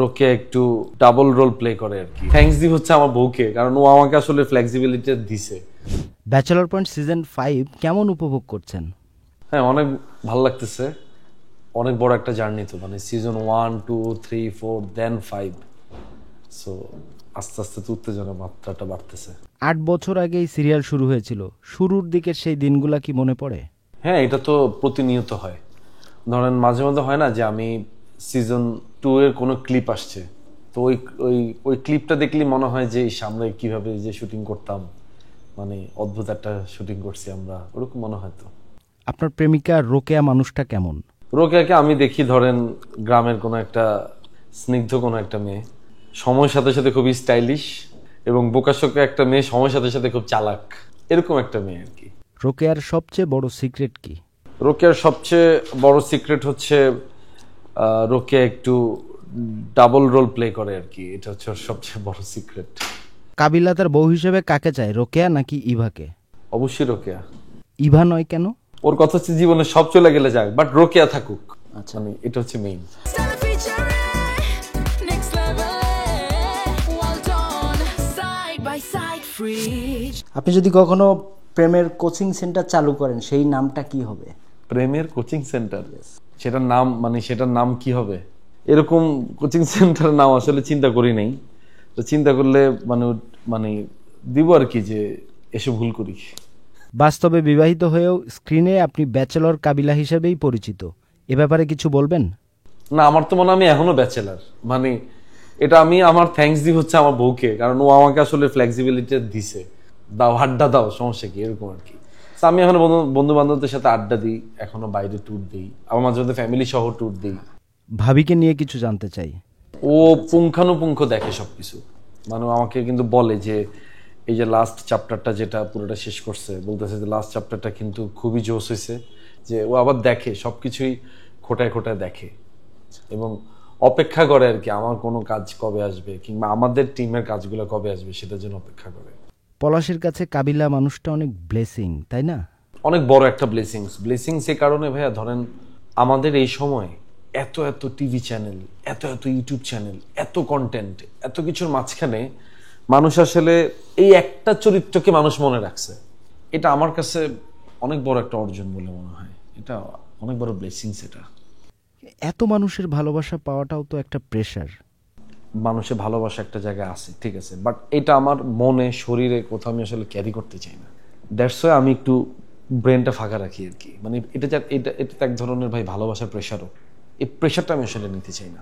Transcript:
রোকেয়া একটু double role play করে আর কি। থ্যাঙ্কস দিব হচ্ছে আমার বউকে, কারণ ও আমাকে আসলে ফ্লেক্সিবিলিটি দিছে। ব্যাচেলর পয়েন্ট সিজন 5 কেমন উপভোগ করছেন? হ্যাঁ, অনেক ভালো লাগতেছে। অনেক বড় একটা জার্নি তো, মানে সিজন 1, 2, 3, 4 দেন 5। সো আস্তে আস্তে তো উত্তেজনা মাত্রাটা বাড়তেছে। 8 বছর আগে এই সিরিয়াল শুরু হয়েছিল, শুরুর দিকের সেই দিনগুলা কি মনে পড়ে? হ্যাঁ, এটা তো প্রতিনিয়ত হয়। ধরেন মাঝে মাঝে হয় না যে আমি সিজন 2 এর কোনো ক্লিপ আসছে, তো ওই ওই ওই ক্লিপটা দেখলেই মনে হয় যে আমরা কিভাবে যে শুটিং করতাম, মানে অদ্ভুত একটা শুটিং করছি আমরা, ওরকম মনে হয়। তো আপনার প্রেমিকা রোকেয়া মানুষটা কেমন? রোকেয়াকে আমি দেখি ধরেন গ্রামের কোনো একটা স্নিগ্ধ কোনো একটা মেয়ে, সময়ের সাথে সাথে খুবই স্টাইলিশ, এবং বোকাশোকা একটা মেয়ে, সময়ের সাথে সাথে খুব চালাক, এরকম একটা মেয়ে আর কি। রোকেয়ার সবচেয়ে বড় সিক্রেট কি? রোকেয়ার সবচেয়ে বড় সিক্রেট হচ্ছে রোকেয়া একটু ডাবল রোল প্লে করে আর কি, এটা হচ্ছে ওর সবচেয়ে বড় সিক্রেট। কাবিলা তার বউ হিসেবে কাকে চায়, রোকেয়া নাকি ইভাকে? অবশ্যই রোকেয়া। ইভা নয় কেন? ওর কথা হচ্ছে জীবনে সব চলে গেলে যাক, বাট রোকেয়া থাকুক। আচ্ছা, মানে এটা হচ্ছে মেইন। আপনি যদি কখনো প্রেমের কোচিং সেন্টার চালু করেন, সেই নামটা কি হবে? প্রেমের কোচিং সেন্টার, সেটার নাম কি হবে? এরকম কোচিং সেন্টারের নাম আসলে চিন্তা করি নাই। তো চিন্তা করলে মানে দিব আর কি, যে এসে ভুল করি। বাস্তবে বিবাহিত হয়েও স্ক্রিনে আপনি ব্যাচেলর কাবিলা হিসেবেই পরিচিত, এ ব্যাপারে কিছু বলবেন? না, আমার তো মনে হয় আমি এখনো ব্যাচেলার। মানে এটা আমি আমার থ্যাঙ্কস দিব হচ্ছে আমার বউকে, কারণ ও আমাকে আসলে ফ্লেক্সিবিলিটি দিছে। দাও, আড্ডা দাও, সমস্যা কি, এরকম আর কি। তো আমি এখনো বন্ধু বান্ধবদের সাথে আড্ডা দিই, এখনো বাইরে ট্যুর দিই, আবার মাঝে মধ্যে ফ্যামিলি সহ ট্যুর দিই। ভাবিকে নিয়ে কিছু জানতে চাই। ও পুঙ্খানুপুঙ্খ দেখে সবকিছু। মানে আমাকে কিন্তু বলে যে এই যে লাস্ট চ্যাপ্টারটা যেটা পুরোটা শেষ করছে, বলতেছে যে লাস্ট চ্যাপ্টারটা কিন্তু খুবই জোশ হয়েছে। যে ও আবার দেখে সবকিছুই, খোটায় খোটায় দেখে, এবং অপেক্ষা করে আর কি আমার কোনো কাজ কবে আসবে, কিংবা আমাদের টিমের কাজগুলো কবে আসবে, সেটার জন্য অপেক্ষা করে। পলাশের কাছে কাবিলা মানুষটা অনেক ব্লেসিং, তাই না? অনেক বড় একটা ব্লেসিংস এই কারণে ভাইয়া, ধরেন আমাদের এই সময় এত এত টিভি চ্যানেল, এত এত ইউটিউব চ্যানেল, এত কন্টেন্ট, এত কিছুর মাঝখানে মানুষ আসলে এই একটা চরিত্রকে মানুষ মনে রাখছে। এটা আমার কাছে অনেক বড় একটা অর্জন বলে মনে হয়। এটা অনেক বড় ব্লেসিংস। এটা এত মানুষের ভালোবাসা পাওয়াটাও তো একটা প্রেশার। মানুষের ভালোবাসা একটা জায়গায় আছে, ঠিক আছে, বাট এটা আমার মনে শরীরে কোথাও আমি আসলে ক্যারি করতে চাই না। দ্যাটস ওয়াই আমি একটু ব্রেনটা ফাঁকা রাখি আর কি। মানে এটা এক ধরনের ভাই ভালোবাসার প্রেশারও, এই প্রেশারটা আমি আসলে নিতে চাই না।